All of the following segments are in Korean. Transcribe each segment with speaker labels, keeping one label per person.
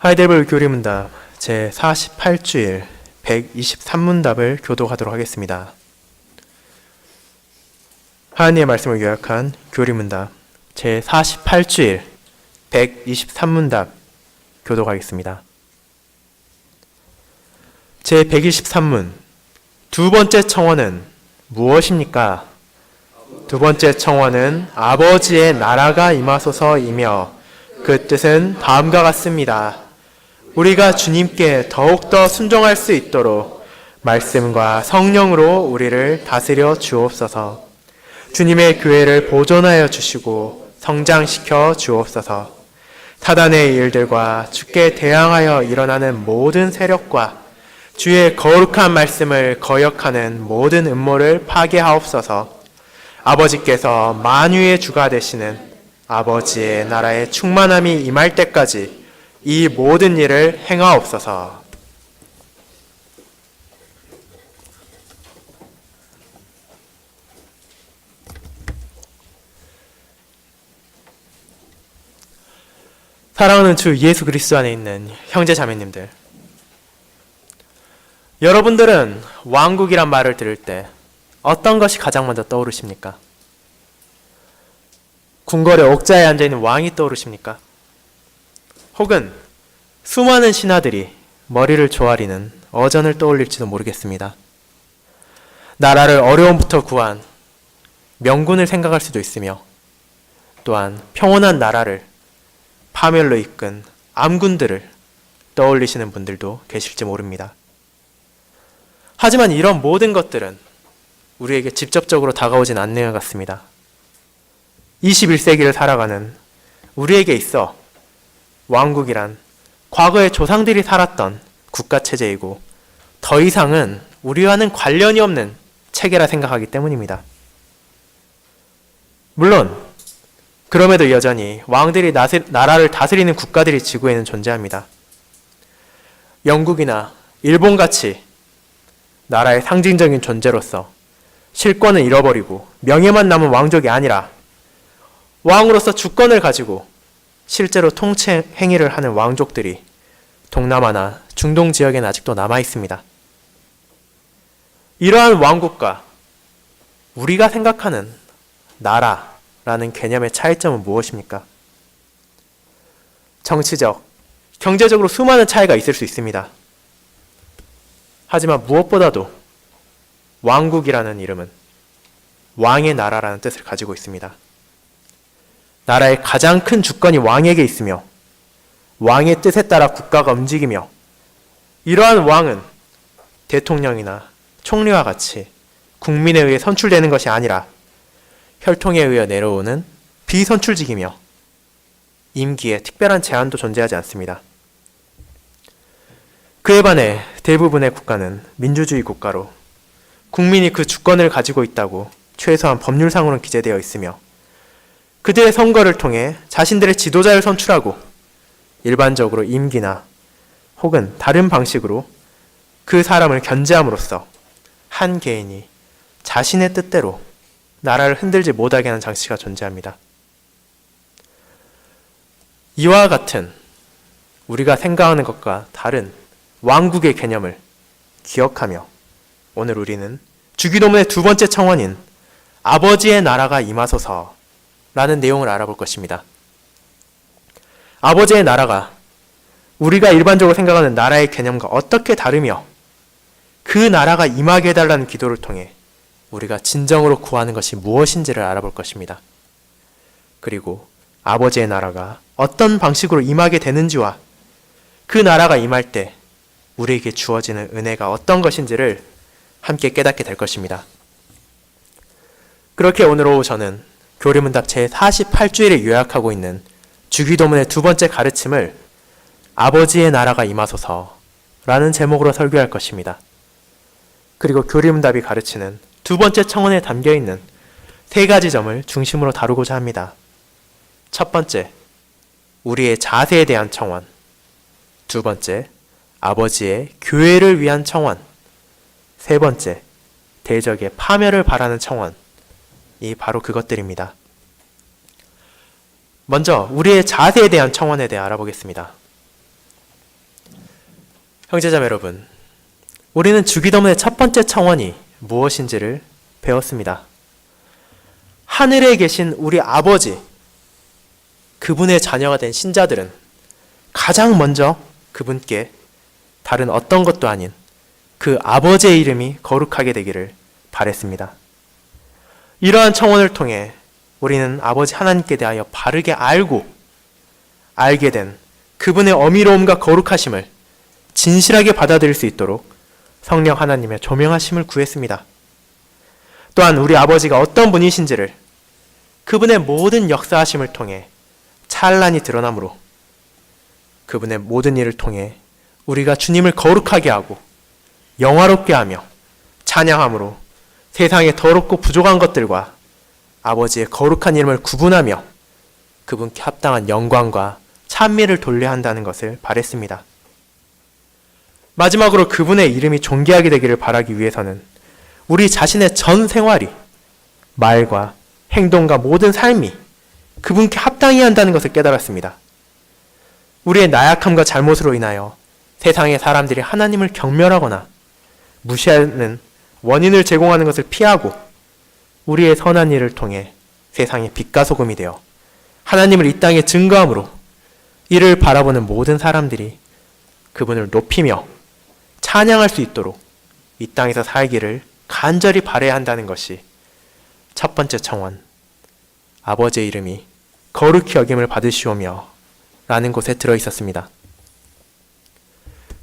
Speaker 1: 하이델베르 교리문답 제48주일 123문답을 교독하도록 하겠습니다. 하나님의 말씀을 요약한 교리문답 제48주일 123문답 교독하겠습니다. 제123문 두 번째 청원은 무엇입니까? 두 번째 청원은 아버지의 나라가 임하소서이며 그 뜻은 다음과 같습니다. 우리가 주님께 더욱더 순종할 수 있도록 말씀과 성령으로 우리를 다스려 주옵소서. 주님의 교회를 보존하여 주시고 성장시켜 주옵소서. 사단의 일들과 주께 대항하여 일어나는 모든 세력과 주의 거룩한 말씀을 거역하는 모든 음모를 파괴하옵소서. 아버지께서 만유의 주가 되시는 아버지의 나라의 충만함이 임할 때까지 이 모든 일을 행하옵소서. 사랑하는 주 예수 그리스도 안에 있는 형제 자매님들, 여러분들은 왕국이란 말을 들을 때 어떤 것이 가장 먼저 떠오르십니까? 궁궐의 옥자에 앉아있는 왕이 떠오르십니까? 혹은 수많은 신하들이 머리를 조아리는 어전을 떠올릴지도 모르겠습니다. 나라를 어려움부터 구한 명군을 생각할 수도 있으며, 또한 평온한 나라를 파멸로 이끈 암군들을 떠올리시는 분들도 계실지 모릅니다. 하지만 이런 모든 것들은 우리에게 직접적으로 다가오진 않는 것 같습니다. 21세기를 살아가는 우리에게 있어 왕국이란 과거의 조상들이 살았던 국가체제이고 더 이상은 우리와는 관련이 없는 체계라 생각하기 때문입니다. 물론 그럼에도 여전히 왕들이 나라를 다스리는 국가들이 지구에는 존재합니다. 영국이나 일본같이 나라의 상징적인 존재로서 실권을 잃어버리고 명예만 남은 왕족이 아니라 왕으로서 주권을 가지고 실제로 통치 행위를 하는 왕족들이 동남아나 중동 지역에는 아직도 남아 있습니다. 이러한 왕국과 우리가 생각하는 나라라는 개념의 차이점은 무엇입니까? 정치적, 경제적으로 수많은 차이가 있을 수 있습니다. 하지만 무엇보다도 왕국이라는 이름은 왕의 나라라는 뜻을 가지고 있습니다. 나라의 가장 큰 주권이 왕에게 있으며 왕의 뜻에 따라 국가가 움직이며, 이러한 왕은 대통령이나 총리와 같이 국민에 의해 선출되는 것이 아니라 혈통에 의해 내려오는 비선출직이며 임기에 특별한 제한도 존재하지 않습니다. 그에 반해 대부분의 국가는 민주주의 국가로 국민이 그 주권을 가지고 있다고 최소한 법률상으로는 기재되어 있으며, 그들의 선거를 통해 자신들의 지도자를 선출하고 일반적으로 임기나 혹은 다른 방식으로 그 사람을 견제함으로써 한 개인이 자신의 뜻대로 나라를 흔들지 못하게 하는 장치가 존재합니다. 이와 같은 우리가 생각하는 것과 다른 왕국의 개념을 기억하며 오늘 우리는 주기도문의 두 번째 청원인 아버지의 나라가 임하소서 라는 내용을 알아볼 것입니다. 아버지의 나라가 우리가 일반적으로 생각하는 나라의 개념과 어떻게 다르며 그 나라가 임하게 해달라는 기도를 통해 우리가 진정으로 구하는 것이 무엇인지를 알아볼 것입니다. 그리고 아버지의 나라가 어떤 방식으로 임하게 되는지와 그 나라가 임할 때 우리에게 주어지는 은혜가 어떤 것인지를 함께 깨닫게 될 것입니다. 그렇게 오늘 오후 저는 교리문답 제48주일에 요약하고 있는 주기도문의 두 번째 가르침을 아버지의 나라가 임하소서 라는 제목으로 설교할 것입니다. 그리고 교리문답이 가르치는 두 번째 청원에 담겨있는 세 가지 점을 중심으로 다루고자 합니다. 첫 번째, 우리의 자세에 대한 청원. 두 번째, 아버지의 교회를 위한 청원. 세 번째, 대적의 파멸을 바라는 청원. 이 바로 그것들입니다. 먼저 우리의 자세에 대한 청원에 대해 알아보겠습니다. 형제자매 여러분, 우리는 주기도문의 첫 번째 청원이 무엇인지를 배웠습니다. 하늘에 계신 우리 아버지, 그분의 자녀가 된 신자들은 가장 먼저 그분께 다른 어떤 것도 아닌 그 아버지의 이름이 거룩하게 되기를 바랬습니다. 이러한 청원을 통해 우리는 아버지 하나님께 대하여 바르게 알게 된 그분의 어미로움과 거룩하심을 진실하게 받아들일 수 있도록 성령 하나님의 조명하심을 구했습니다. 또한 우리 아버지가 어떤 분이신지를 그분의 모든 역사하심을 통해 찬란히 드러나므로 그분의 모든 일을 통해 우리가 주님을 거룩하게 하고 영화롭게 하며 찬양함으로 세상의 더럽고 부족한 것들과 아버지의 거룩한 이름을 구분하며 그분께 합당한 영광과 찬미를 돌려야 한다는 것을 바랬습니다. 마지막으로 그분의 이름이 존귀하게 되기를 바라기 위해서는 우리 자신의 전 생활이, 말과 행동과 모든 삶이 그분께 합당해야 한다는 것을 깨달았습니다. 우리의 나약함과 잘못으로 인하여 세상의 사람들이 하나님을 경멸하거나 무시하는 원인을 제공하는 것을 피하고 우리의 선한 일을 통해 세상의 빛과 소금이 되어 하나님을 이 땅에 증거함으로 이를 바라보는 모든 사람들이 그분을 높이며 찬양할 수 있도록 이 땅에서 살기를 간절히 바라야 한다는 것이 첫 번째 청원, 아버지의 이름이 거룩히 여김을 받으시오며 라는 곳에 들어있었습니다.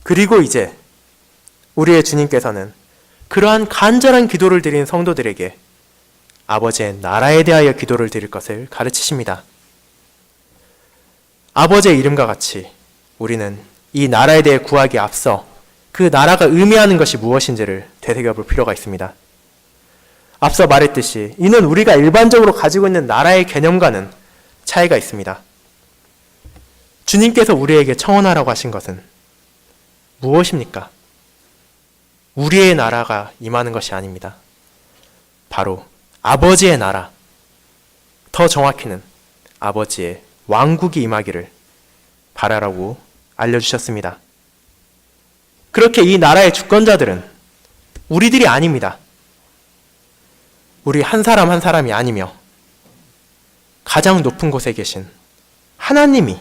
Speaker 1: 그리고 이제 우리의 주님께서는 그러한 간절한 기도를 드린 성도들에게 아버지의 나라에 대하여 기도를 드릴 것을 가르치십니다. 아버지의 이름과 같이 우리는 이 나라에 대해 구하기에 앞서 그 나라가 의미하는 것이 무엇인지를 되새겨볼 필요가 있습니다. 앞서 말했듯이 이는 우리가 일반적으로 가지고 있는 나라의 개념과는 차이가 있습니다. 주님께서 우리에게 청원하라고 하신 것은 무엇입니까? 우리의 나라가 임하는 것이 아닙니다. 바로 아버지의 나라, 더 정확히는 아버지의 왕국이 임하기를 바라라고 알려주셨습니다. 그렇게 이 나라의 주권자들은 우리들이 아닙니다. 우리 한 사람 한 사람이 아니며 가장 높은 곳에 계신 하나님이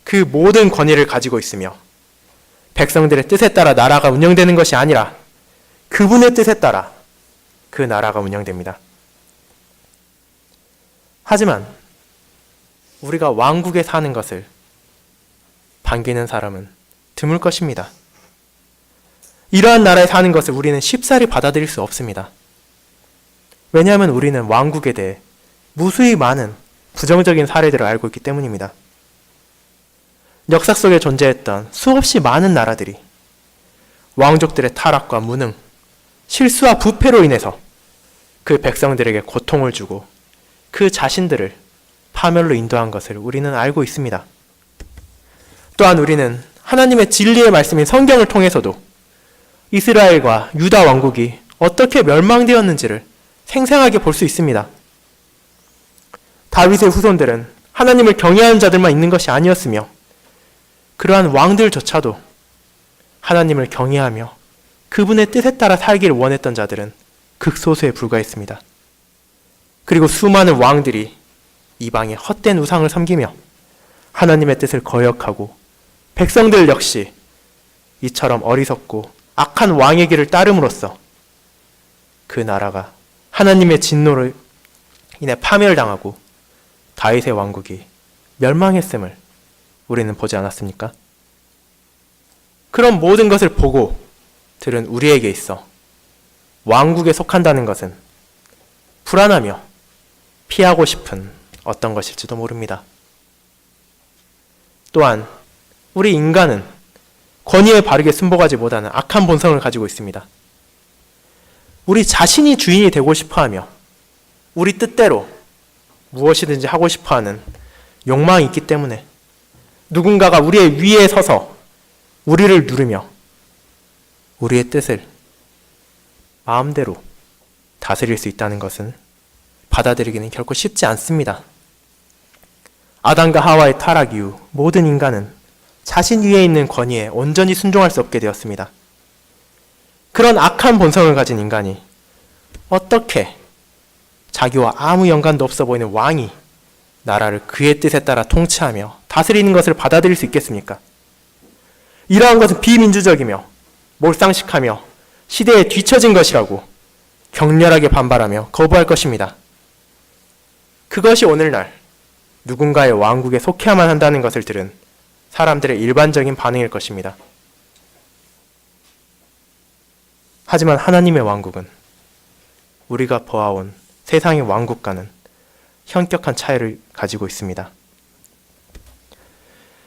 Speaker 1: 그 모든 권위를 가지고 있으며 백성들의 뜻에 따라 나라가 운영되는 것이 아니라 그분의 뜻에 따라 그 나라가 운영됩니다. 하지만 우리가 왕국에 사는 것을 반기는 사람은 드물 것입니다. 이러한 나라에 사는 것을 우리는 쉽사리 받아들일 수 없습니다. 왜냐하면 우리는 왕국에 대해 무수히 많은 부정적인 사례들을 알고 있기 때문입니다. 역사 속에 존재했던 수없이 많은 나라들이 왕족들의 타락과 무능, 실수와 부패로 인해서 그 백성들에게 고통을 주고 그 자신들을 파멸로 인도한 것을 우리는 알고 있습니다. 또한 우리는 하나님의 진리의 말씀인 성경을 통해서도 이스라엘과 유다 왕국이 어떻게 멸망되었는지를 생생하게 볼 수 있습니다. 다윗의 후손들은 하나님을 경외하는 자들만 있는 것이 아니었으며 그러한 왕들조차도 하나님을 경외하며 그분의 뜻에 따라 살기를 원했던 자들은 극소수에 불과했습니다. 그리고 수많은 왕들이 이방의 헛된 우상을 섬기며 하나님의 뜻을 거역하고 백성들 역시 이처럼 어리석고 악한 왕의 길을 따름으로써 그 나라가 하나님의 진노로 인해 파멸당하고 다윗의 왕국이 멸망했음을 우리는 보지 않았습니까? 그런 모든 것을 보고 들은 우리에게 있어 왕국에 속한다는 것은 불안하며 피하고 싶은 어떤 것일지도 모릅니다. 또한 우리 인간은 권위에 바르게 순복하지 못하는 악한 본성을 가지고 있습니다. 우리 자신이 주인이 되고 싶어하며 우리 뜻대로 무엇이든지 하고 싶어하는 욕망이 있기 때문에 누군가가 우리의 위에 서서 우리를 누르며 우리의 뜻을 마음대로 다스릴 수 있다는 것은 받아들이기는 결코 쉽지 않습니다. 아담과 하와의 타락 이후 모든 인간은 자신 위에 있는 권위에 온전히 순종할 수 없게 되었습니다. 그런 악한 본성을 가진 인간이 어떻게 자기와 아무 연관도 없어 보이는 왕이 나라를 그의 뜻에 따라 통치하며 다스리는 것을 받아들일 수 있겠습니까? 이러한 것은 비민주적이며 몰상식하며 시대에 뒤처진 것이라고 격렬하게 반발하며 거부할 것입니다. 그것이 오늘날 누군가의 왕국에 속해야만 한다는 것을 들은 사람들의 일반적인 반응일 것입니다. 하지만 하나님의 왕국은 우리가 보아온 세상의 왕국과는 현격한 차이를 가지고 있습니다.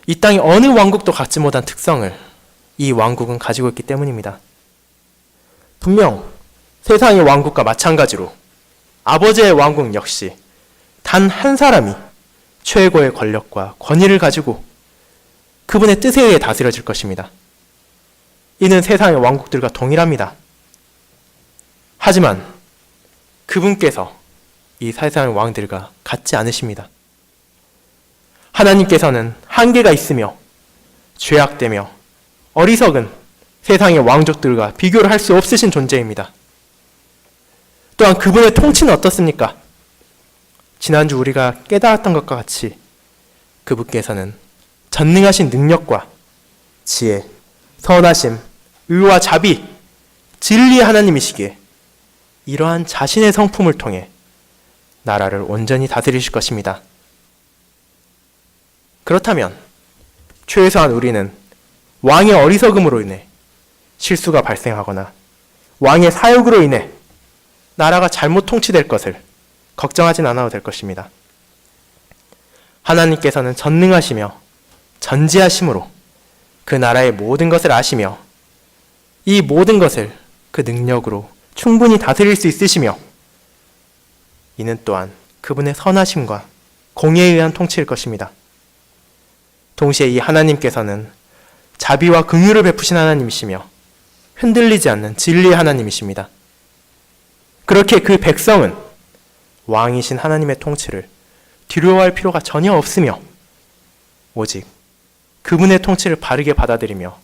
Speaker 1: 이 땅의 어느 왕국도 갖지 못한 특성을 이 왕국은 가지고 있기 때문입니다. 분명 세상의 왕국과 마찬가지로 아버지의 왕국 역시 단 한 사람이 최고의 권력과 권위를 가지고 그분의 뜻에 의해 다스려질 것입니다. 이는 세상의 왕국들과 동일합니다. 하지만 그분께서 이 세상의 왕들과 같지 않으십니다. 하나님께서는 한계가 있으며 죄악되며 어리석은 세상의 왕족들과 비교를 할 수 없으신 존재입니다. 또한 그분의 통치는 어떻습니까? 지난주 우리가 깨달았던 것과 같이 그분께서는 전능하신 능력과 지혜, 선하심, 의와 자비, 진리의 하나님이시기에 이러한 자신의 성품을 통해 나라를 온전히 다스리실 것입니다. 그렇다면 최소한 우리는 왕의 어리석음으로 인해 실수가 발생하거나 왕의 사욕으로 인해 나라가 잘못 통치될 것을 걱정하진 않아도 될 것입니다. 하나님께서는 전능하시며 전지하심으로 그 나라의 모든 것을 아시며 이 모든 것을 그 능력으로 충분히 다스릴 수 있으시며 이는 또한 그분의 선하심과 공의에 의한 통치일 것입니다. 동시에 이 하나님께서는 자비와 긍휼을 베푸신 하나님이시며 흔들리지 않는 진리의 하나님이십니다. 그렇게 그 백성은 왕이신 하나님의 통치를 두려워할 필요가 전혀 없으며 오직 그분의 통치를 바르게 받아들이며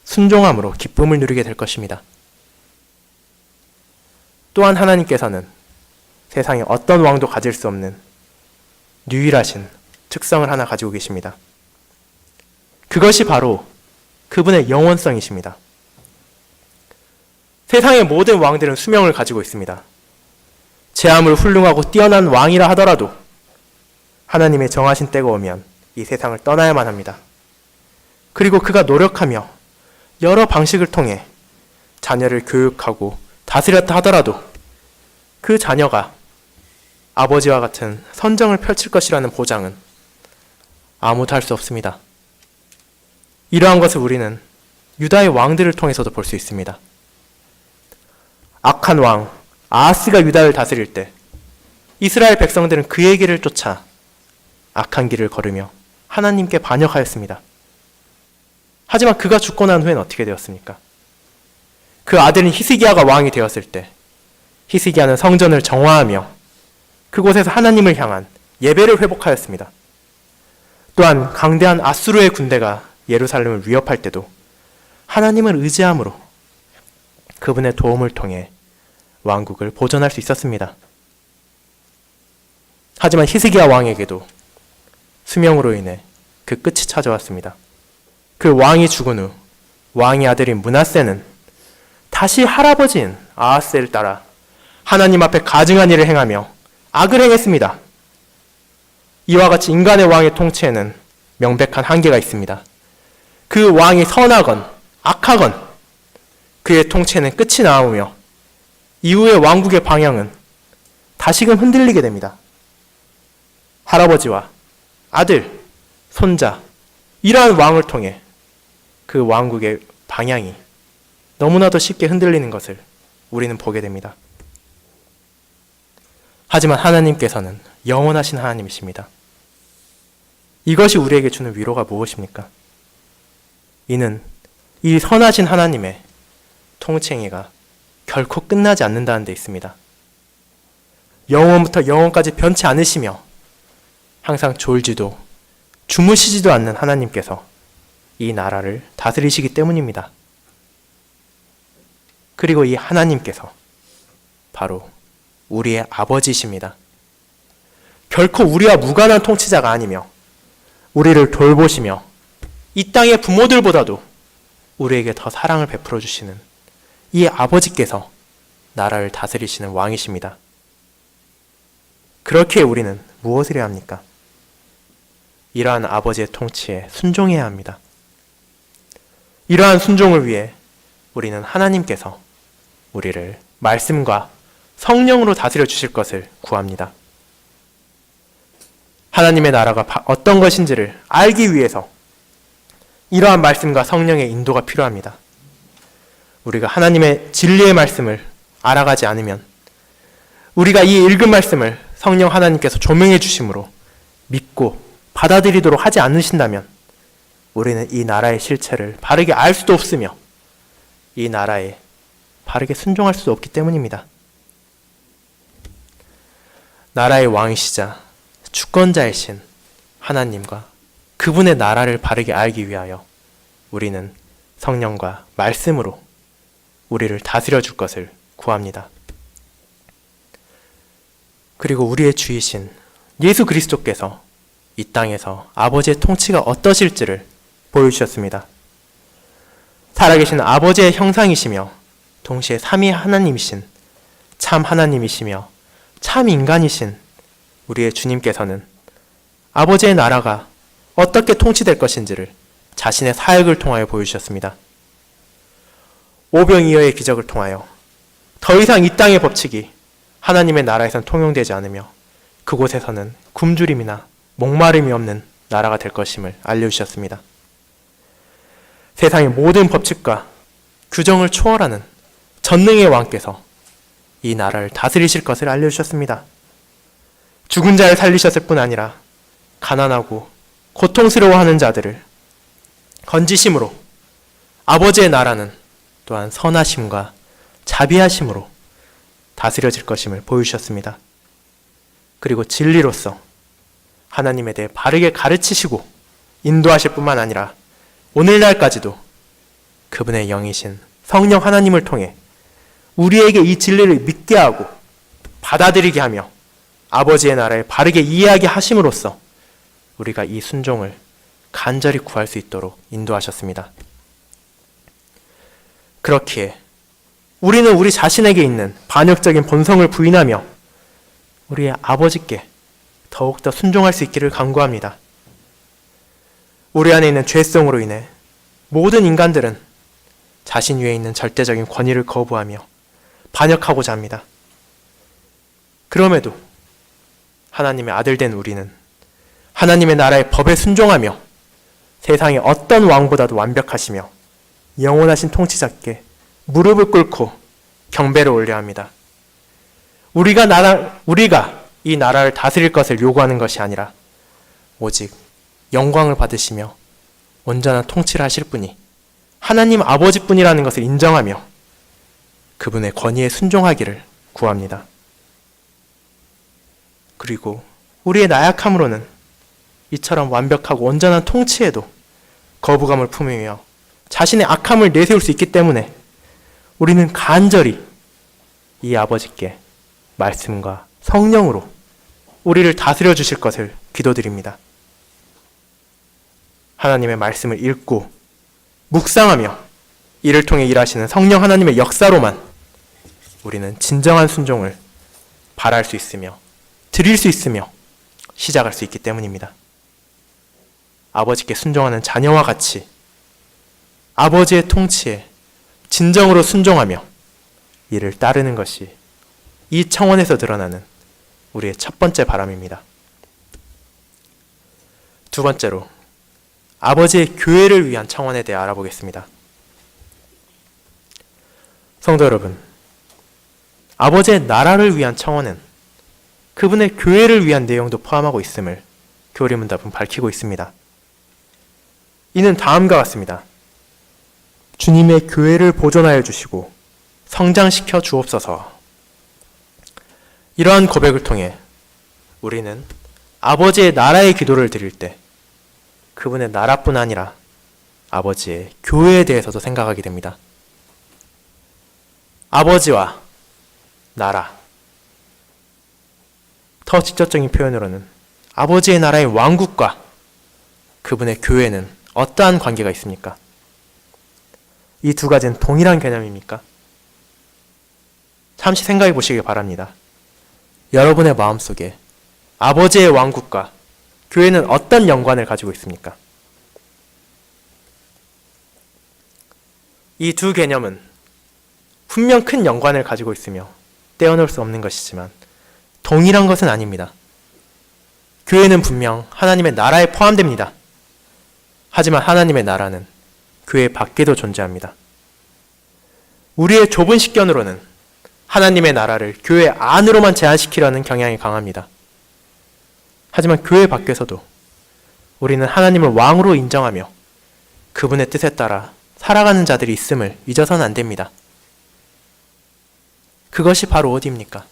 Speaker 1: 순종함으로 기쁨을 누리게 될 것입니다. 또한 하나님께서는 세상에 어떤 왕도 가질 수 없는 유일하신 특성을 하나 가지고 계십니다. 그것이 바로 그분의 영원성이십니다. 세상의 모든 왕들은 수명을 가지고 있습니다. 제아물 훌륭하고 뛰어난 왕이라 하더라도 하나님의 정하신 때가 오면 이 세상을 떠나야만 합니다. 그리고 그가 노력하며 여러 방식을 통해 자녀를 교육하고 다스렸다 하더라도 그 자녀가 아버지와 같은 선정을 펼칠 것이라는 보장은 아무도 할 수 없습니다. 이러한 것을 우리는 유다의 왕들을 통해서도 볼 수 있습니다. 악한 왕 아하스가 유다를 다스릴 때 이스라엘 백성들은 그의 길을 쫓아 악한 길을 걸으며 하나님께 반역하였습니다. 하지만 그가 죽고 난 후에는 어떻게 되었습니까? 그 아들인 히스기야가 왕이 되었을 때 히스기야는 성전을 정화하며 그곳에서 하나님을 향한 예배를 회복하였습니다. 또한 강대한 아수르의 군대가 예루살렘을 위협할 때도 하나님을 의지함으로 그분의 도움을 통해 왕국을 보존할 수 있었습니다. 하지만 히스기야 왕에게도 수명으로 인해 그 끝이 찾아왔습니다. 그 왕이 죽은 후 왕의 아들인 므낫세는 다시 할아버지인 아하스를 따라 하나님 앞에 가증한 일을 행하며 악을 행했습니다. 이와 같이 인간의 왕의 통치에는 명백한 한계가 있습니다. 그 왕이 선하건 악하건 그의 통치에는 끝이 나오며 이후의 왕국의 방향은 다시금 흔들리게 됩니다. 할아버지와 아들, 손자 이러한 왕을 통해 그 왕국의 방향이 너무나도 쉽게 흔들리는 것을 우리는 보게 됩니다. 하지만 하나님께서는 영원하신 하나님이십니다. 이것이 우리에게 주는 위로가 무엇입니까? 이는 이 선하신 하나님의 통치행위가 결코 끝나지 않는다는 데 있습니다. 영원부터 영원까지 변치 않으시며 항상 졸지도 주무시지도 않는 하나님께서 이 나라를 다스리시기 때문입니다. 그리고 이 하나님께서 바로 우리의 아버지이십니다. 결코 우리와 무관한 통치자가 아니며 우리를 돌보시며 이 땅의 부모들보다도 우리에게 더 사랑을 베풀어 주시는 이 아버지께서 나라를 다스리시는 왕이십니다. 그렇기에 우리는 무엇을 해야 합니까? 이러한 아버지의 통치에 순종해야 합니다. 이러한 순종을 위해 우리는 하나님께서 우리를 말씀과 성령으로 다스려 주실 것을 구합니다. 하나님의 나라가 어떤 것인지를 알기 위해서 이러한 말씀과 성령의 인도가 필요합니다. 우리가 하나님의 진리의 말씀을 알아가지 않으면, 우리가 이 읽은 말씀을 성령 하나님께서 조명해 주심으로 믿고 받아들이도록 하지 않으신다면 우리는 이 나라의 실체를 바르게 알 수도 없으며 이 나라에 바르게 순종할 수도 없기 때문입니다. 나라의 왕이시자 주권자이신 하나님과 그분의 나라를 바르게 알기 위하여 우리는 성령과 말씀으로 우리를 다스려 줄 것을 구합니다. 그리고 우리의 주이신 예수 그리스도께서 이 땅에서 아버지의 통치가 어떠실지를 보여주셨습니다. 살아계신 아버지의 형상이시며 동시에 삼위 하나님이신 참 하나님이시며 참 인간이신 우리의 주님께서는 아버지의 나라가 어떻게 통치될 것인지를 자신의 사역을 통하여 보여주셨습니다. 오병이어의 기적을 통하여 더 이상 이 땅의 법칙이 하나님의 나라에선 통용되지 않으며 그곳에서는 굶주림이나 목마름이 없는 나라가 될 것임을 알려주셨습니다. 세상의 모든 법칙과 규정을 초월하는 전능의 왕께서 이 나라를 다스리실 것을 알려주셨습니다. 죽은 자를 살리셨을 뿐 아니라 가난하고 고통스러워하는 자들을 건지심으로 아버지의 나라는 또한 선하심과 자비하심으로 다스려질 것임을 보여주셨습니다. 그리고 진리로서 하나님에 대해 바르게 가르치시고 인도하실 뿐만 아니라 오늘날까지도 그분의 영이신 성령 하나님을 통해 우리에게 이 진리를 믿게 하고 받아들이게 하며 아버지의 나라에 바르게 이해하게 하심으로써 우리가 이 순종을 간절히 구할 수 있도록 인도하셨습니다. 그렇기에 우리는 우리 자신에게 있는 반역적인 본성을 부인하며 우리의 아버지께 더욱더 순종할 수 있기를 간구합니다. 우리 안에 있는 죄성으로 인해 모든 인간들은 자신 위에 있는 절대적인 권위를 거부하며 반역하고자 합니다. 그럼에도 하나님의 아들 된 우리는 하나님의 나라의 법에 순종하며 세상의 어떤 왕보다도 완벽하시며 영원하신 통치자께 무릎을 꿇고 경배를 올려야 합니다. 우리가 이 나라를 다스릴 것을 요구하는 것이 아니라 오직 영광을 받으시며 온전한 통치를 하실 분이 하나님 아버지뿐이라는 것을 인정하며 그분의 권위에 순종하기를 구합니다. 그리고 우리의 나약함으로는 이처럼 완벽하고 온전한 통치에도 거부감을 품으며 자신의 악함을 내세울 수 있기 때문에 우리는 간절히 이 아버지께 말씀과 성령으로 우리를 다스려 주실 것을 기도드립니다. 하나님의 말씀을 읽고 묵상하며 이를 통해 일하시는 성령 하나님의 역사로만 우리는 진정한 순종을 바랄 수 있으며 드릴 수 있으며 시작할 수 있기 때문입니다. 아버지께 순종하는 자녀와 같이 아버지의 통치에 진정으로 순종하며 이를 따르는 것이 이 청원에서 드러나는 우리의 첫 번째 바람입니다. 두 번째로 아버지의 교회를 위한 청원에 대해 알아보겠습니다. 성도 여러분, 아버지의 나라를 위한 청원은 그분의 교회를 위한 내용도 포함하고 있음을 교리문답은 밝히고 있습니다. 이는 다음과 같습니다. 주님의 교회를 보존하여 주시고 성장시켜 주옵소서. 이러한 고백을 통해 우리는 아버지의 나라의 기도를 드릴 때 그분의 나라뿐 아니라 아버지의 교회에 대해서도 생각하게 됩니다. 아버지와 나라. 더 직접적인 표현으로는 아버지의 나라의 왕국과 그분의 교회는 어떠한 관계가 있습니까? 이 두 가지는 동일한 개념입니까? 잠시 생각해 보시기 바랍니다. 여러분의 마음속에 아버지의 왕국과 교회는 어떤 연관을 가지고 있습니까? 이 두 개념은 분명 큰 연관을 가지고 있으며 떼어놓을 수 없는 것이지만 동일한 것은 아닙니다. 교회는 분명 하나님의 나라에 포함됩니다. 하지만 하나님의 나라는 교회 밖에도 존재합니다. 우리의 좁은 식견으로는 하나님의 나라를 교회 안으로만 제한시키려는 경향이 강합니다. 하지만 교회 밖에서도 우리는 하나님을 왕으로 인정하며 그분의 뜻에 따라 살아가는 자들이 있음을 잊어서는 안 됩니다. 그것이 바로 어디입니까?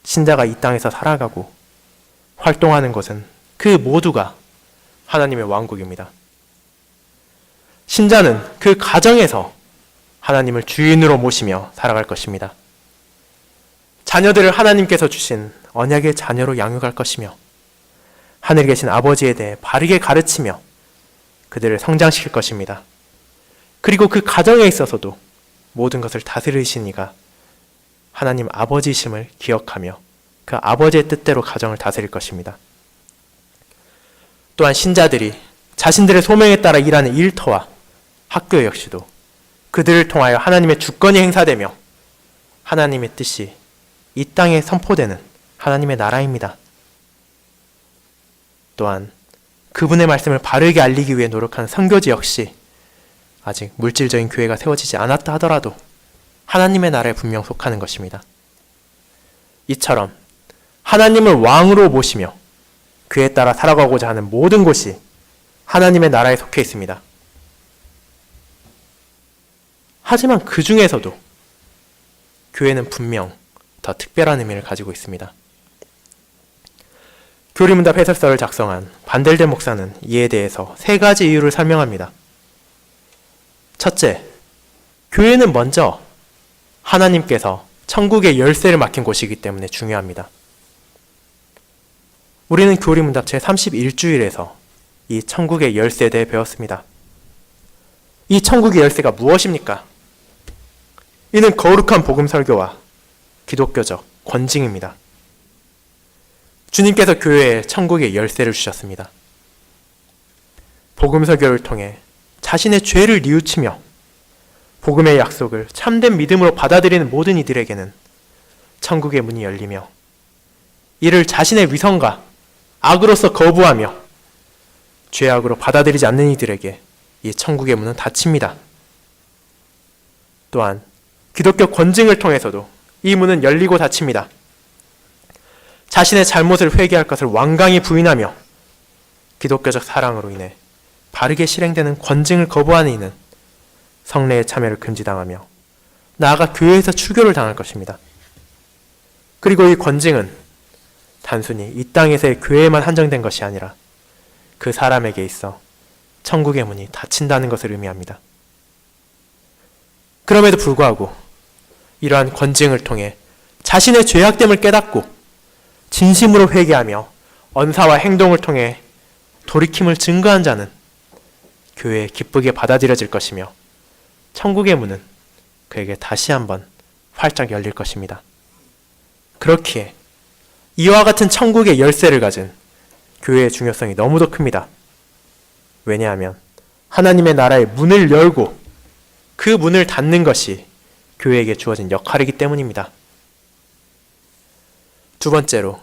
Speaker 1: 신자가 이 땅에서 살아가고 활동하는 것은 그 모두가 하나님의 왕국입니다. 신자는 그 가정에서 하나님을 주인으로 모시며 살아갈 것입니다. 자녀들을 하나님께서 주신 언약의 자녀로 양육할 것이며 하늘에 계신 아버지에 대해 바르게 가르치며 그들을 성장시킬 것입니다. 그리고 그 가정에 있어서도 모든 것을 다스리신 이가 하나님 아버지심을 기억하며 그 아버지의 뜻대로 가정을 다스릴 것입니다. 또한 신자들이 자신들의 소명에 따라 일하는 일터와 학교 역시도 그들을 통하여 하나님의 주권이 행사되며 하나님의 뜻이 이 땅에 선포되는 하나님의 나라입니다. 또한 그분의 말씀을 바르게 알리기 위해 노력하는 선교지 역시 아직 물질적인 교회가 세워지지 않았다 하더라도 하나님의 나라에 분명 속하는 것입니다. 이처럼 하나님을 왕으로 모시며 그에 따라 살아가고자 하는 모든 곳이 하나님의 나라에 속해 있습니다. 하지만 그 중에서도 교회는 분명 더 특별한 의미를 가지고 있습니다. 교리문답 해설서를 작성한 반델덴 목사는 이에 대해서 세 가지 이유를 설명합니다. 첫째, 교회는 먼저 하나님께서 천국의 열쇠를 맡긴 곳이기 때문에 중요합니다. 우리는 교리문답 제31주일에서 이 천국의 열쇠에 대해 배웠습니다. 이 천국의 열쇠가 무엇입니까? 이는 거룩한 복음 설교와 기독교적 권징입니다. 주님께서 교회에 천국의 열쇠를 주셨습니다. 복음 설교를 통해 자신의 죄를 뉘우치며 복음의 약속을 참된 믿음으로 받아들이는 모든 이들에게는 천국의 문이 열리며 이를 자신의 위선과 악으로서 거부하며 죄악으로 받아들이지 않는 이들에게 이 천국의 문은 닫힙니다. 또한 기독교 권징을 통해서도 이 문은 열리고 닫힙니다. 자신의 잘못을 회개할 것을 완강히 부인하며 기독교적 사랑으로 인해 바르게 실행되는 권징을 거부하는 이는 성례의 참여를 금지당하며 나아가 교회에서 추교를 당할 것입니다. 그리고 이 권징은 단순히 이 땅에서의 교회에만 한정된 것이 아니라 그 사람에게 있어 천국의 문이 닫힌다는 것을 의미합니다. 그럼에도 불구하고 이러한 권징을 통해 자신의 죄악됨을 깨닫고 진심으로 회개하며 언사와 행동을 통해 돌이킴을 증거한 자는 교회에 기쁘게 받아들여질 것이며 천국의 문은 그에게 다시 한번 활짝 열릴 것입니다. 그렇기에 이와 같은 천국의 열쇠를 가진 교회의 중요성이 너무도 큽니다. 왜냐하면 하나님의 나라의 문을 열고 그 문을 닫는 것이 교회에게 주어진 역할이기 때문입니다. 두 번째로,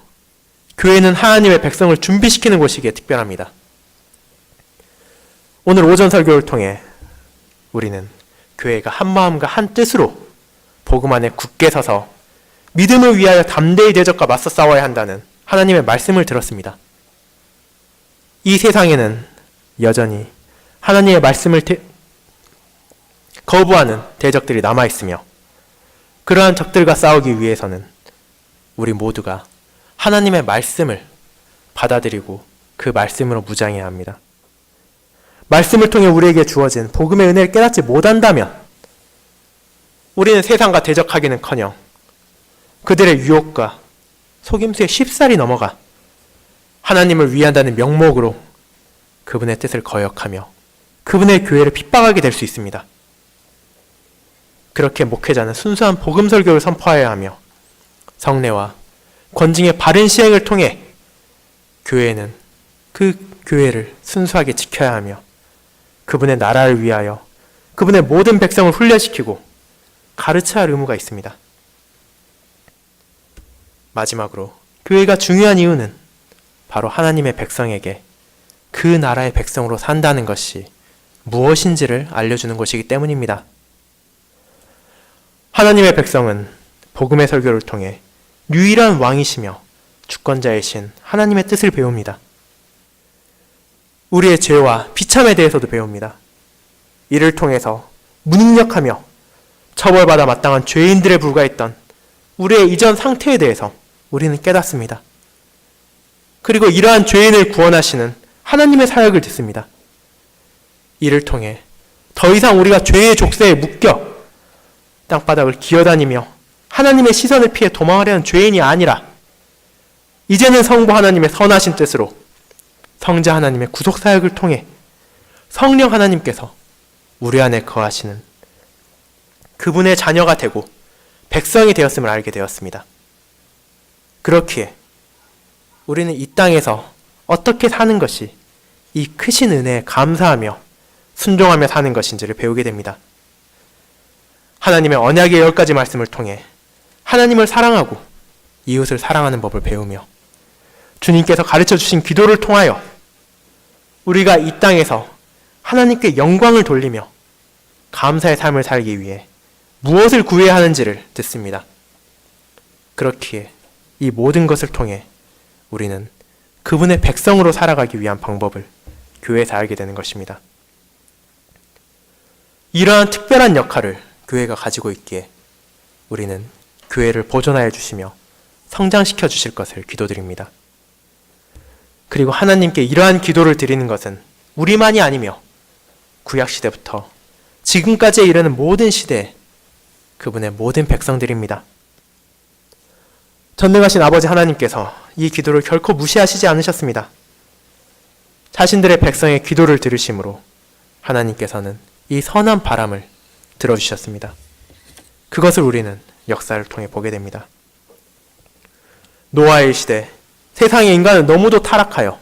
Speaker 1: 교회는 하나님의 백성을 준비시키는 곳이기에 특별합니다. 오늘 오전 설교를 통해 우리는 교회가 한 마음과 한 뜻으로 복음 안에 굳게 서서 믿음을 위하여 담대히 대적과 맞서 싸워야 한다는 하나님의 말씀을 들었습니다. 이 세상에는 여전히 하나님의 말씀을 거부하는 대적들이 남아있으며 그러한 적들과 싸우기 위해서는 우리 모두가 하나님의 말씀을 받아들이고 그 말씀으로 무장해야 합니다. 말씀을 통해 우리에게 주어진 복음의 은혜를 깨닫지 못한다면 우리는 세상과 대적하기는커녕 그들의 유혹과 속임수에 쉽사리 넘어가 하나님을 위한다는 명목으로 그분의 뜻을 거역하며 그분의 교회를 핍박하게 될 수 있습니다. 그렇게 목회자는 순수한 복음 설교를 선포해야 하며 성례와 권징의 바른 시행을 통해 교회는 그 교회를 순수하게 지켜야 하며 그분의 나라를 위하여 그분의 모든 백성을 훈련시키고 가르쳐야 할 의무가 있습니다. 마지막으로 교회가 중요한 이유는 바로 하나님의 백성에게 그 나라의 백성으로 산다는 것이 무엇인지를 알려주는 것이기 때문입니다. 하나님의 백성은 복음의 설교를 통해 유일한 왕이시며 주권자이신 하나님의 뜻을 배웁니다. 우리의 죄와 비참에 대해서도 배웁니다. 이를 통해서 무능력하며 처벌받아 마땅한 죄인들에 불과했던 우리의 이전 상태에 대해서 우리는 깨닫습니다. 그리고 이러한 죄인을 구원하시는 하나님의 사역을 듣습니다. 이를 통해 더 이상 우리가 죄의 족쇄에 묶여 땅바닥을 기어다니며 하나님의 시선을 피해 도망하려는 죄인이 아니라 이제는 성부 하나님의 선하신 뜻으로 성자 하나님의 구속사역을 통해 성령 하나님께서 우리 안에 거하시는 그분의 자녀가 되고 백성이 되었음을 알게 되었습니다. 그렇기에 우리는 이 땅에서 어떻게 사는 것이 이 크신 은혜에 감사하며 순종하며 사는 것인지를 배우게 됩니다. 하나님의 언약의 10가지 말씀을 통해 하나님을 사랑하고 이웃을 사랑하는 법을 배우며 주님께서 가르쳐 주신 기도를 통하여 우리가 이 땅에서 하나님께 영광을 돌리며 감사의 삶을 살기 위해 무엇을 구해야 하는지를 듣습니다. 그렇기에 이 모든 것을 통해 우리는 그분의 백성으로 살아가기 위한 방법을 교회에서 알게 되는 것입니다. 이러한 특별한 역할을 교회가 가지고 있기에 우리는 교회를 보존하여 주시며 성장시켜 주실 것을 기도드립니다. 그리고 하나님께 이러한 기도를 드리는 것은 우리만이 아니며 구약시대부터 지금까지에 이르는 모든 시대에 그분의 모든 백성들입니다. 전능하신 아버지 하나님께서 이 기도를 결코 무시하시지 않으셨습니다. 자신들의 백성의 기도를 들으심으로 하나님께서는 이 선한 바람을 들어주셨습니다. 그것을 우리는 역사를 통해 보게 됩니다. 노아의 시대, 세상의 인간은 너무도 타락하여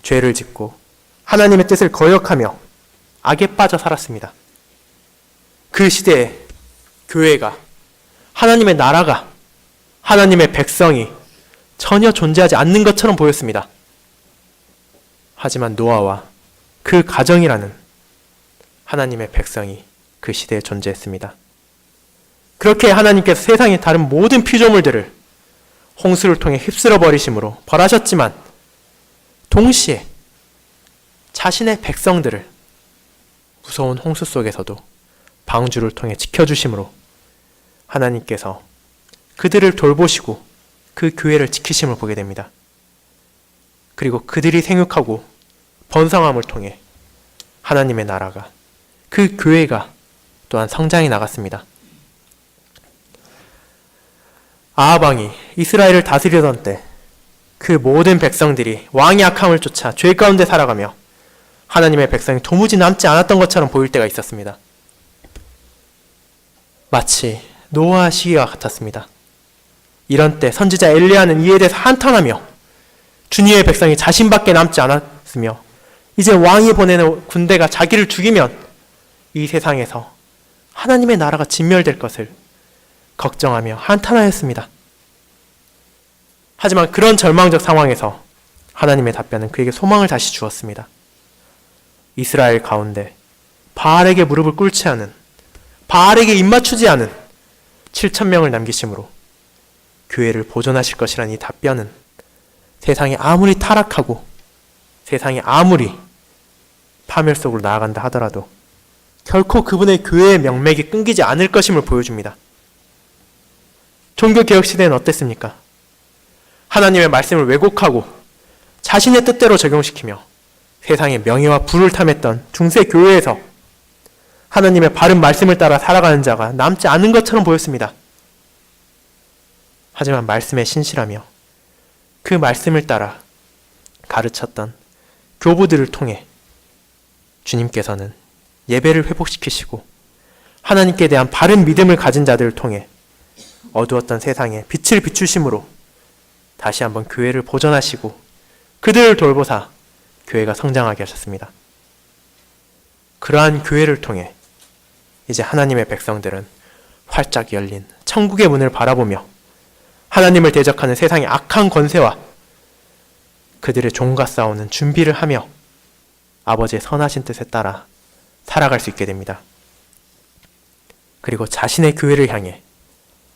Speaker 1: 죄를 짓고 하나님의 뜻을 거역하며 악에 빠져 살았습니다. 그 시대에 교회가, 하나님의 나라가, 하나님의 백성이 전혀 존재하지 않는 것처럼 보였습니다. 하지만 노아와 그 가정이라는 하나님의 백성이 그 시대에 존재했습니다. 그렇게 하나님께서 세상의 다른 모든 피조물들을 홍수를 통해 휩쓸어 버리심으로 벌하셨지만 동시에 자신의 백성들을 무서운 홍수 속에서도 방주를 통해 지켜주심으로 하나님께서 그들을 돌보시고 그 교회를 지키심을 보게 됩니다. 그리고 그들이 생육하고 번성함을 통해 하나님의 나라가, 그 교회가 또한 성장해 나갔습니다. 아합 왕이 이스라엘을 다스리던 때 그 모든 백성들이 왕의 악함을 쫓아 죄 가운데 살아가며 하나님의 백성이 도무지 남지 않았던 것처럼 보일 때가 있었습니다. 마치 노아 시기와 같았습니다. 이런 때 선지자 엘리야는 이에 대해서 한탄하며 주님의 백성이 자신밖에 남지 않았으며 이제 왕이 보내는 군대가 자기를 죽이면 이 세상에서 하나님의 나라가 진멸될 것을 걱정하며 한탄하였습니다. 하지만 그런 절망적 상황에서 하나님의 답변은 그에게 소망을 다시 주었습니다. 이스라엘 가운데 바알에게 무릎을 꿇지 않은, 바알에게 입맞추지 않은 7,000명을 남기심으로 교회를 보존하실 것이라는 이 답변은 세상이 아무리 타락하고 세상이 아무리 파멸 속으로 나아간다 하더라도 결코 그분의 교회의 명맥이 끊기지 않을 것임을 보여줍니다. 종교개혁 시대는 어땠습니까? 하나님의 말씀을 왜곡하고 자신의 뜻대로 적용시키며 세상의 명예와 부를 탐했던 중세 교회에서 하나님의 바른 말씀을 따라 살아가는 자가 남지 않은 것처럼 보였습니다. 하지만 말씀에 신실하며 그 말씀을 따라 가르쳤던 교부들을 통해 주님께서는 예배를 회복시키시고 하나님께 대한 바른 믿음을 가진 자들을 통해 어두웠던 세상에 빛을 비추심으로 다시 한번 교회를 보존하시고 그들을 돌보사 교회가 성장하게 하셨습니다. 그러한 교회를 통해 이제 하나님의 백성들은 활짝 열린 천국의 문을 바라보며 하나님을 대적하는 세상의 악한 권세와 그들의 종과 싸우는 준비를 하며 아버지의 선하신 뜻에 따라 살아갈 수 있게 됩니다. 그리고 자신의 교회를 향해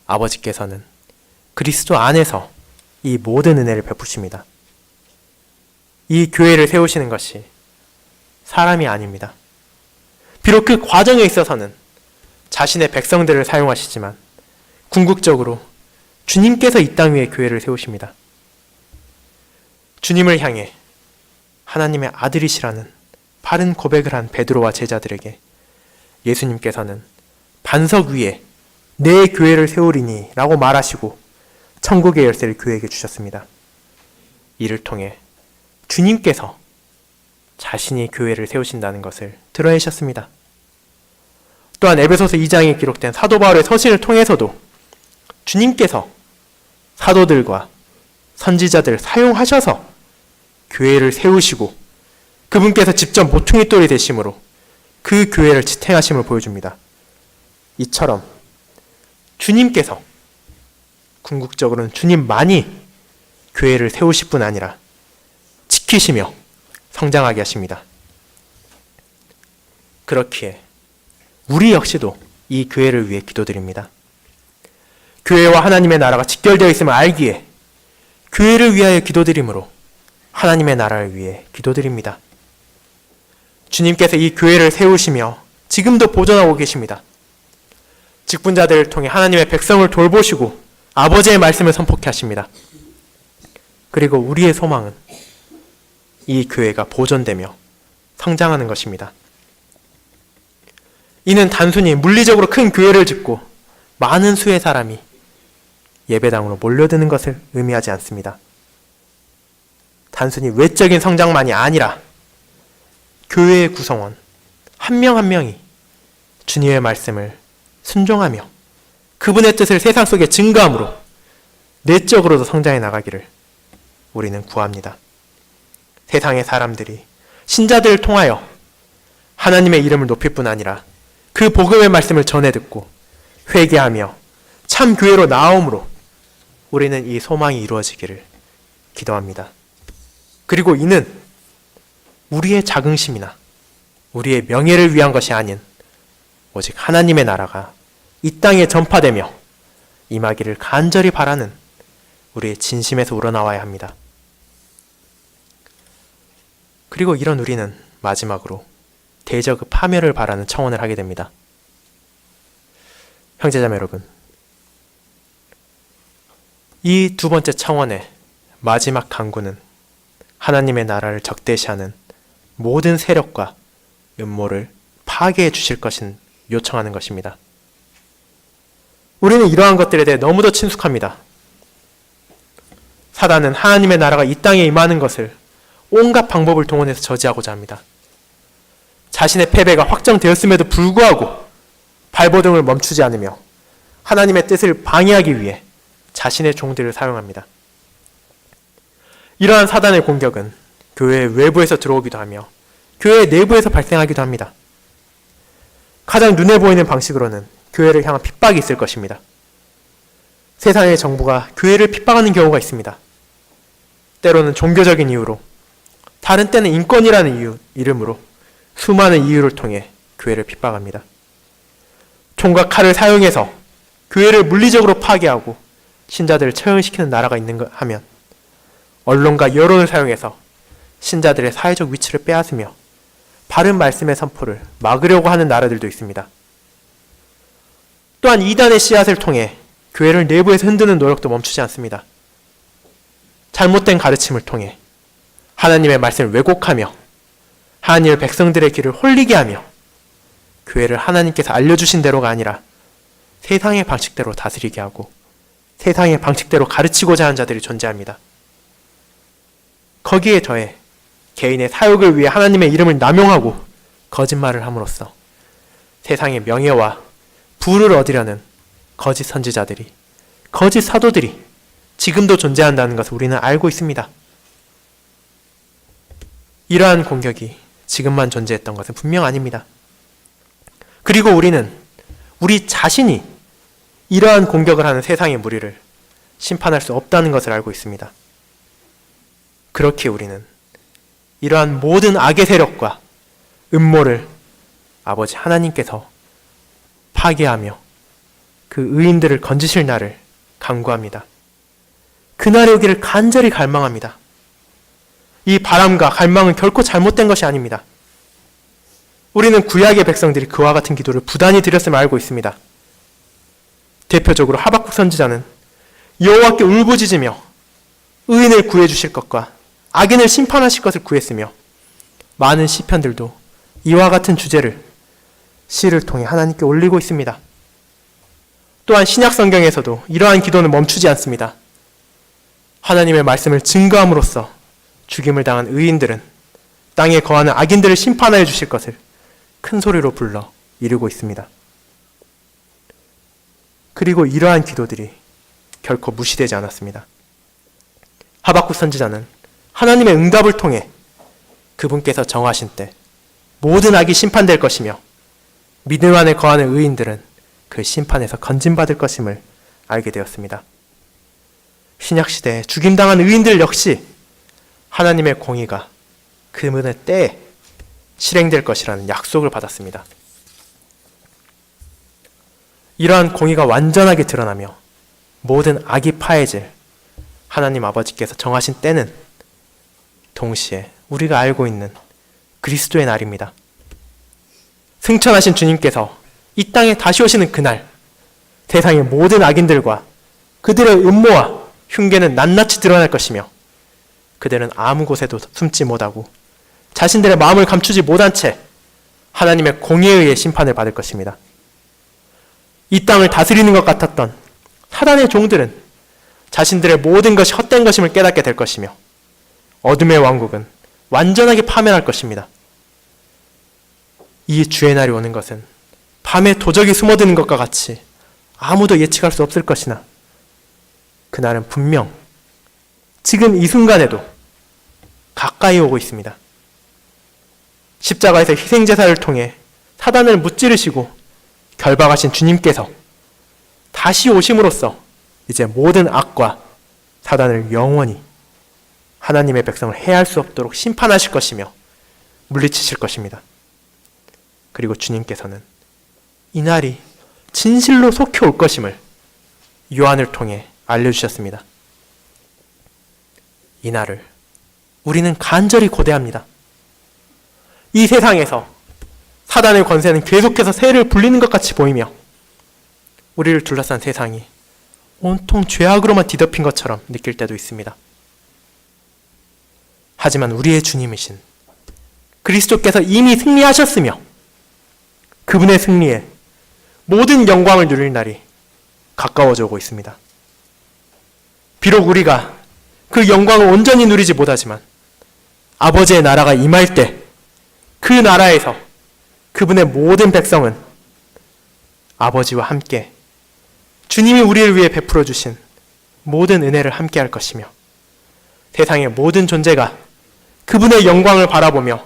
Speaker 1: 아버지께서는 그리스도 안에서 이 모든 은혜를 베푸십니다. 이 교회를 세우시는 것이 사람이 아닙니다. 비록 그 과정에 있어서는 자신의 백성들을 사용하시지만 궁극적으로 주님께서 이 땅 위에 교회를 세우십니다. 주님을 향해 하나님의 아들이시라는 바른 고백을 한 베드로와 제자들에게 예수님께서는 반석 위에 내 교회를 세우리니 라고 말하시고 천국의 열쇠를 교회에게 주셨습니다. 이를 통해 주님께서 자신이 교회를 세우신다는 것을 드러내셨습니다. 또한 에베소서 2장에 기록된 사도 바울의 서신을 통해서도 주님께서 사도들과 선지자들을 사용하셔서 교회를 세우시고 그분께서 직접 모퉁이 돌이 되심으로 그 교회를 지탱하심을 보여줍니다. 이처럼 주님께서 궁극적으로는 주님만이 교회를 세우실 뿐 아니라 지키시며 성장하게 하십니다. 그렇기에 우리 역시도 이 교회를 위해 기도드립니다. 교회와 하나님의 나라가 직결되어 있음을 알기에 교회를 위하여 기도드림으로 하나님의 나라를 위해 기도드립니다. 주님께서 이 교회를 세우시며 지금도 보존하고 계십니다. 직분자들을 통해 하나님의 백성을 돌보시고 아버지의 말씀을 선포케 하십니다. 그리고 우리의 소망은 이 교회가 보존되며 성장하는 것입니다. 이는 단순히 물리적으로 큰 교회를 짓고 많은 수의 사람이 예배당으로 몰려드는 것을 의미하지 않습니다. 단순히 외적인 성장만이 아니라 교회의 구성원 한 명 한 명이 주님의 말씀을 순종하며 그분의 뜻을 세상 속에 증거함으로 내적으로도 성장해 나가기를 우리는 구합니다. 세상의 사람들이 신자들을 통하여 하나님의 이름을 높일 뿐 아니라 그 복음의 말씀을 전해 듣고 회개하며 참 교회로 나아옴으로 우리는 이 소망이 이루어지기를 기도합니다. 그리고 이는 우리의 자긍심이나 우리의 명예를 위한 것이 아닌 오직 하나님의 나라가 이 땅에 전파되며 임하기를 간절히 바라는 우리의 진심에서 우러나와야 합니다. 그리고 이런 우리는 마지막으로 대적의 파멸을 바라는 청원을 하게 됩니다. 형제자매 여러분, 이 두 번째 청원의 마지막 간구는 하나님의 나라를 적대시하는 모든 세력과 음모를 파괴해 주실 것인 요청하는 것입니다. 우리는 이러한 것들에 대해 너무도 친숙합니다. 사단은 하나님의 나라가 이 땅에 임하는 것을 온갖 방법을 동원해서 저지하고자 합니다. 자신의 패배가 확정되었음에도 불구하고 발버둥을 멈추지 않으며 하나님의 뜻을 방해하기 위해 자신의 종들을 사용합니다. 이러한 사단의 공격은 교회 외부에서 들어오기도 하며 교회 내부에서 발생하기도 합니다. 가장 눈에 보이는 방식으로는 교회를 향한 핍박이 있을 것입니다. 세상의 정부가 교회를 핍박하는 경우가 있습니다. 때로는 종교적인 이유로, 다른 때는 인권이라는 이름으로 수많은 이유를 통해 교회를 핍박합니다. 총과 칼을 사용해서 교회를 물리적으로 파괴하고 신자들을 처형시키는 나라가 있는가 하면 언론과 여론을 사용해서 신자들의 사회적 위치를 빼앗으며 바른 말씀의 선포를 막으려고 하는 나라들도 있습니다. 또한 이단의 씨앗을 통해 교회를 내부에서 흔드는 노력도 멈추지 않습니다. 잘못된 가르침을 통해 하나님의 말씀을 왜곡하며 하나님의 백성들의 길을 홀리게 하며 교회를 하나님께서 알려주신 대로가 아니라 세상의 방식대로 다스리게 하고 세상의 방식대로 가르치고자 하는 자들이 존재합니다. 거기에 더해 개인의 사욕을 위해 하나님의 이름을 남용하고 거짓말을 함으로써 세상의 명예와 부를 얻으려는 거짓 선지자들이, 거짓 사도들이 지금도 존재한다는 것을 우리는 알고 있습니다. 이러한 공격이 지금만 존재했던 것은 분명 아닙니다. 그리고 우리는 우리 자신이 이러한 공격을 하는 세상의 무리를 심판할 수 없다는 것을 알고 있습니다. 그렇게 우리는 이러한 모든 악의 세력과 음모를 아버지 하나님께서 파괴하며 그 의인들을 건지실 날을 간구합니다. 그날이 오기를 간절히 갈망합니다. 이 바람과 갈망은 결코 잘못된 것이 아닙니다. 우리는 구약의 백성들이 그와 같은 기도를 부단히 드렸음을 알고 있습니다. 대표적으로 하박국 선지자는 여호와께 울부짖으며 의인을 구해주실 것과 악인을 심판하실 것을 구했으며 많은 시편들도 이와 같은 주제를 시를 통해 하나님께 올리고 있습니다. 또한 신약 성경에서도 이러한 기도는 멈추지 않습니다. 하나님의 말씀을 증거함으로써 죽임을 당한 의인들은 땅에 거하는 악인들을 심판하여 주실 것을 큰 소리로 불러 이루고 있습니다. 그리고 이러한 기도들이 결코 무시되지 않았습니다. 하박국 선지자는 하나님의 응답을 통해 그분께서 정하신 때 모든 악이 심판될 것이며 믿음 안에 거하는 의인들은 그 심판에서 건진받을 것임을 알게 되었습니다. 신약시대에 죽임당한 의인들 역시 하나님의 공의가 그분의 때에 실행될 것이라는 약속을 받았습니다. 이러한 공의가 완전하게 드러나며 모든 악이 파해질 하나님 아버지께서 정하신 때는 동시에 우리가 알고 있는 그리스도의 날입니다. 승천하신 주님께서 이 땅에 다시 오시는 그날, 세상의 모든 악인들과 그들의 음모와 흉계는 낱낱이 드러날 것이며 그들은 아무 곳에도 숨지 못하고 자신들의 마음을 감추지 못한 채 하나님의 공의에 의해 심판을 받을 것입니다. 이 땅을 다스리는 것 같았던 사단의 종들은 자신들의 모든 것이 헛된 것임을 깨닫게 될 것이며 어둠의 왕국은 완전하게 파멸할 것입니다. 이 주의 날이 오는 것은 밤에 도적이 숨어드는 것과 같이 아무도 예측할 수 없을 것이나 그날은 분명 지금 이 순간에도 가까이 오고 있습니다. 십자가에서 희생제사를 통해 사단을 무찌르시고 결박하신 주님께서 다시 오심으로써 이제 모든 악과 사단을 영원히 하나님의 백성을 해할 수 없도록 심판하실 것이며 물리치실 것입니다. 그리고 주님께서는 이 날이 진실로 속히 올 것임을 요한을 통해 알려주셨습니다. 이 날을 우리는 간절히 고대합니다. 이 세상에서 사단의 권세는 계속해서 새를 불리는 것 같이 보이며 우리를 둘러싼 세상이 온통 죄악으로만 뒤덮인 것처럼 느낄 때도 있습니다. 하지만 우리의 주님이신 그리스도께서 이미 승리하셨으며 그분의 승리에 모든 영광을 누릴 날이 가까워져 오고 있습니다. 비록 우리가 그 영광을 온전히 누리지 못하지만 아버지의 나라가 임할 때 그 나라에서 그분의 모든 백성은 아버지와 함께 주님이 우리를 위해 베풀어 주신 모든 은혜를 함께 할 것이며 세상의 모든 존재가 그분의 영광을 바라보며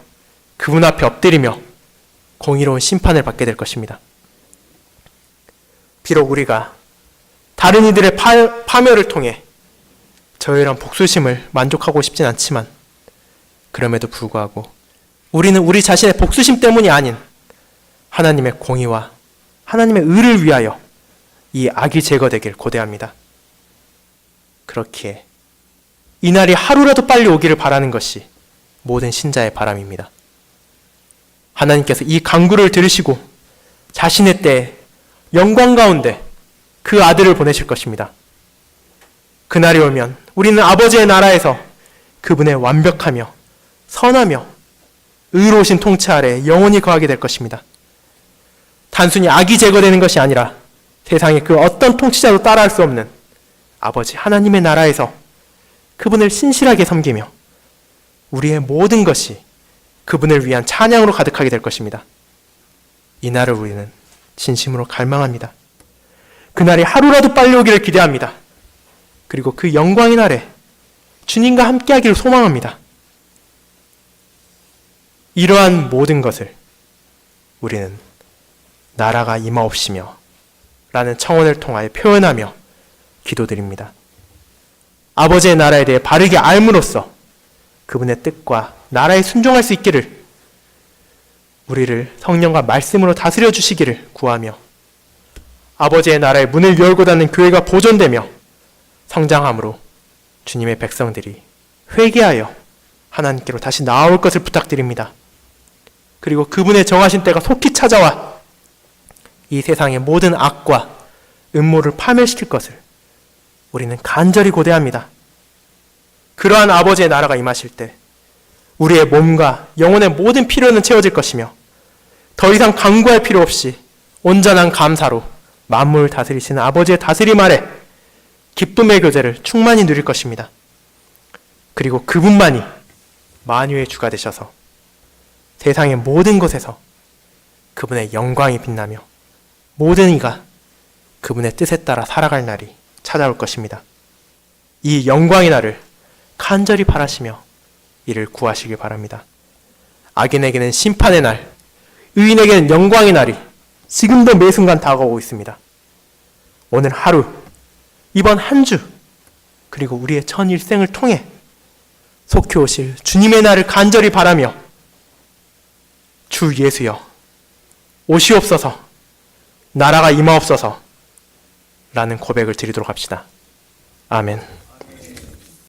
Speaker 1: 그분 앞에 엎드리며 공의로운 심판을 받게 될 것입니다. 비록 우리가 다른 이들의 파멸을 통해 저희랑 복수심을 만족하고 싶진 않지만 그럼에도 불구하고 우리는 우리 자신의 복수심 때문이 아닌 하나님의 공의와 하나님의 의를 위하여 이 악이 제거되길 고대합니다. 그렇기에 이 날이 하루라도 빨리 오기를 바라는 것이 모든 신자의 바람입니다. 하나님께서 이 간구를 들으시고 자신의 때에 영광 가운데 그 아들을 보내실 것입니다. 그날이 오면 우리는 아버지의 나라에서 그분의 완벽하며 선하며 의로우신 통치 아래 영원히 거하게 될 것입니다. 단순히 악이 제거되는 것이 아니라 세상의 그 어떤 통치자도 따라할 수 없는 아버지 하나님의 나라에서 그분을 신실하게 섬기며 우리의 모든 것이 그분을 위한 찬양으로 가득하게 될 것입니다. 이 날을 우리는 진심으로 갈망합니다. 그날이 하루라도 빨리 오기를 기대합니다. 그리고 그 영광의 날에 주님과 함께하기를 소망합니다. 이러한 모든 것을 우리는 나라가 임하옵시며 라는 청원을 통하여 표현하며 기도드립니다. 아버지의 나라에 대해 바르게 알므로써 그분의 뜻과 나라에 순종할 수 있기를 우리를 성령과 말씀으로 다스려 주시기를 구하며 아버지의 나라의 문을 열고 닫는 교회가 보존되며 성장함으로 주님의 백성들이 회개하여 하나님께로 다시 나아올 것을 부탁드립니다. 그리고 그분의 정하신 때가 속히 찾아와 이 세상의 모든 악과 음모를 파멸시킬 것을 우리는 간절히 고대합니다. 그러한 아버지의 나라가 임하실 때 우리의 몸과 영혼의 모든 필요는 채워질 것이며 더 이상 강구할 필요 없이 온전한 감사로 만물을 다스리시는 아버지의 다스림 아래 기쁨의 교제를 충만히 누릴 것입니다. 그리고 그분만이 만유의 주가 되셔서 세상의 모든 곳에서 그분의 영광이 빛나며 모든 이가 그분의 뜻에 따라 살아갈 날이 찾아올 것입니다. 이 영광의 날을 간절히 바라시며 이를 구하시길 바랍니다. 악인에게는 심판의 날, 의인에게는 영광의 날이 지금도 매 순간 다가오고 있습니다. 오늘 하루, 이번 한 주, 그리고 우리의 전 일생을 통해 속히 오실 주님의 날을 간절히 바라며 주 예수여 오시옵소서 나라가 임하옵소서 라는 고백을 드리도록 합시다. 아멘.